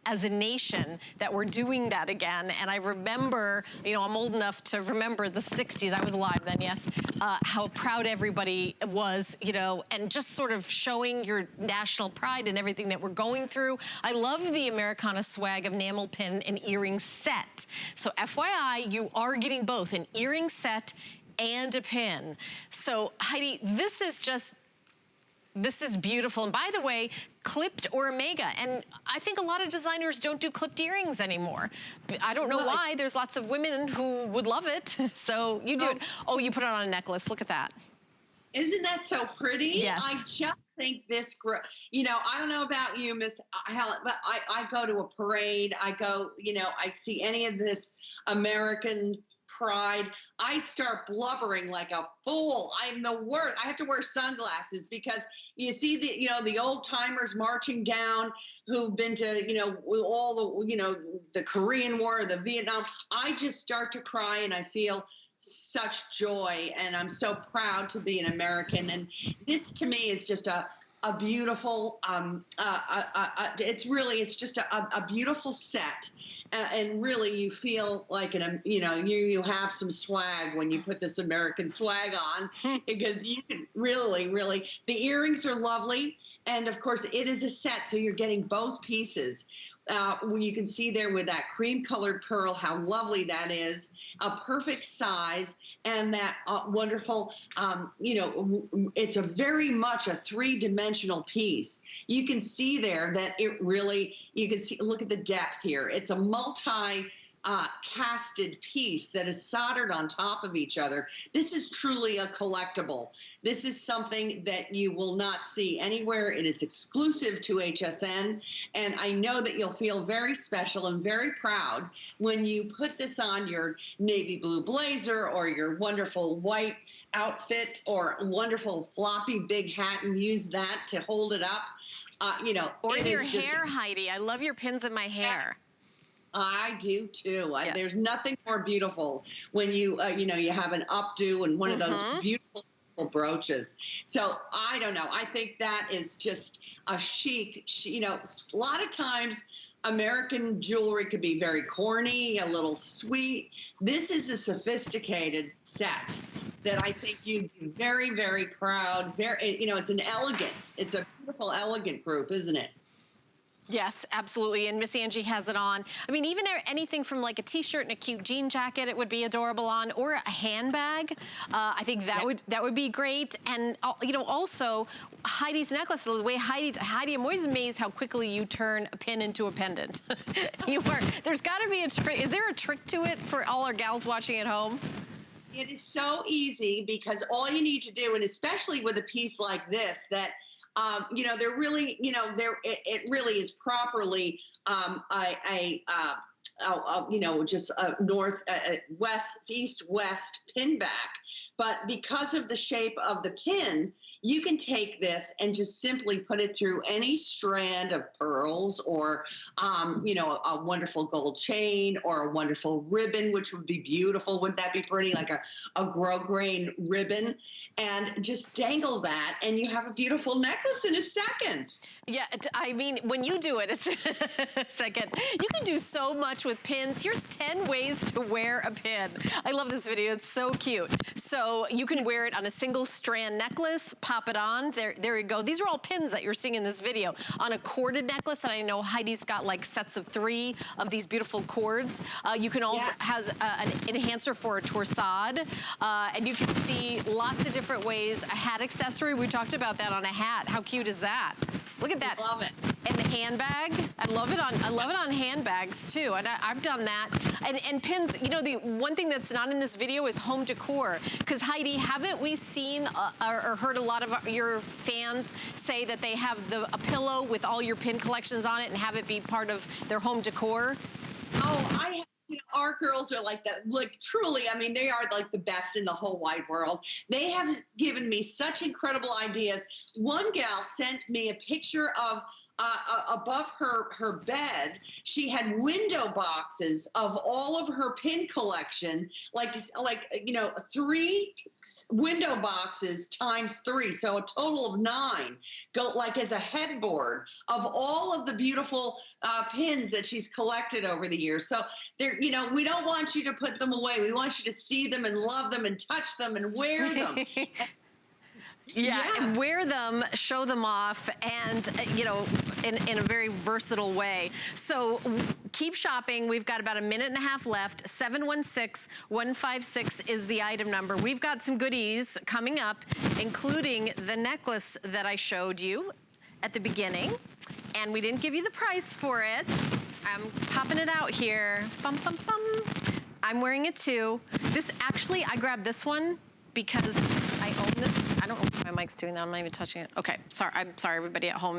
as a nation that we're doing that again. And I remember, you know, I'm old enough to remember the 60s, I was alive then, yes, how proud everybody was, you know, and just sort of showing your national pride and everything that we're going through. I love the Americana swag of enamel pin and earring set. So FYI, you are getting both an earring set and a pin. So Heidi, this is beautiful. And by the way, clipped or omega. And I think a lot of designers don't do clipped earrings anymore. I don't know why. There's lots of women who would love it. So you do it. Oh, you put it on a necklace. Look at that. Isn't that so pretty? Yes. I just think this, you know, I don't know about you, Miss Helen, but I go to a parade. I go, you know, I see any of this American pride, I start blubbering like a fool. I'm the worst. I have to wear sunglasses because you see the, you know, the old timers marching down who've been to, you know, all the, you know, the Korean War, the Vietnam. I just start to cry and I feel such joy, and I'm so proud to be an American. And this to me is just a beautiful, it's just a beautiful set. And really, you feel like you know, you have some swag when you put this American swag on, because you can really, the earrings are lovely, and of course, it is a set, so you're getting both pieces. You can see there with that cream-colored pearl how lovely that is, a perfect size, and that wonderful, you know, it's a very much a three-dimensional piece. You can see there that it really, you can see, look at the depth here. It's a multi-casted piece that is soldered on top of each other. This is truly a collectible. This is something that you will not see anywhere. It is exclusive to HSN, and I know that you'll feel very special and very proud when you put this on your navy blue blazer or your wonderful white outfit or wonderful floppy big hat and use that to hold it up. You know, or your hair, Heidi. I love your pins in my hair. I do too. Yeah. There's nothing more beautiful when you, you know, you have an updo and one of those beautiful brooches. So I don't know. I think that is just a chic, you know, a lot of times American jewelry could be very corny, a little sweet. This is a sophisticated set that I think you'd be very, very proud. Very, you know, it's it's a beautiful, elegant group, isn't it? Yes, absolutely. And Miss Angie has it on. I mean, even anything from like a t-shirt and a cute jean jacket, it would be adorable on, or a handbag. I think that would be great. And you know, also Heidi's necklace, the way Heidi, I'm always amazed how quickly you turn a pin into a pendant. There's got to be a trick. Is there a trick to it for all our gals watching at home? It is so easy, because all you need to do, and especially with a piece like this, that you know, they're really, you know, it really is properly you know, just a north, west, east, west pin back. But because of the shape of the pin, you can take this and just simply put it through any strand of pearls, or, you know, a wonderful gold chain, or a wonderful ribbon, which would be beautiful. Wouldn't that be pretty? Like a grosgrain ribbon, and just dangle that, and you have a beautiful necklace in a second. Yeah, I mean, when you do it, it's a second. You can do so much with pins. Here's 10 ways to wear a pin. I love this video. It's so cute. So you can wear it on a single strand necklace, pop it on. There you go. These are all pins that you're seeing in this video. On a corded necklace, and I know Heidi's got like sets of 3 of these beautiful cords. You can also have an enhancer for a torsade. And you can see lots of different ways. A hat accessory, we talked about that on a hat. How cute is that? Look at that. I love it. And the handbag, I love it on handbags too. And I've done that. And pins, you know, the one thing that's not in this video is home decor. Because Heidi, haven't we seen or heard a lot of your fans say that they have a pillow with all your pin collections on it and have it be part of their home decor? Oh, I have. You know, our girls are like that. Like, truly, I mean, they are like the best in the whole wide world. They have given me such incredible ideas. One gal sent me a picture of above her bed, she had window boxes of all of her pin collection, like 3 window boxes times 3, so a total of 9, go like as a headboard of all of the beautiful pins that she's collected over the years. So there, we don't want you to put them away. We want you to see them and love them and touch them and wear them. Yeah, Yes. and wear them, show them off, and, in a very versatile way. So keep shopping. We've got about a minute and a half left. 716-156 is the item number. We've got some goodies coming up, including the necklace that I showed you at the beginning. And we didn't give you the price for it. I'm popping it out here. Bum, bum, bum. I'm wearing it too. This, actually, I grabbed this one because I own this. I don't know if my mic's doing that. I'm not even touching it. Okay, sorry. I'm sorry, everybody at home.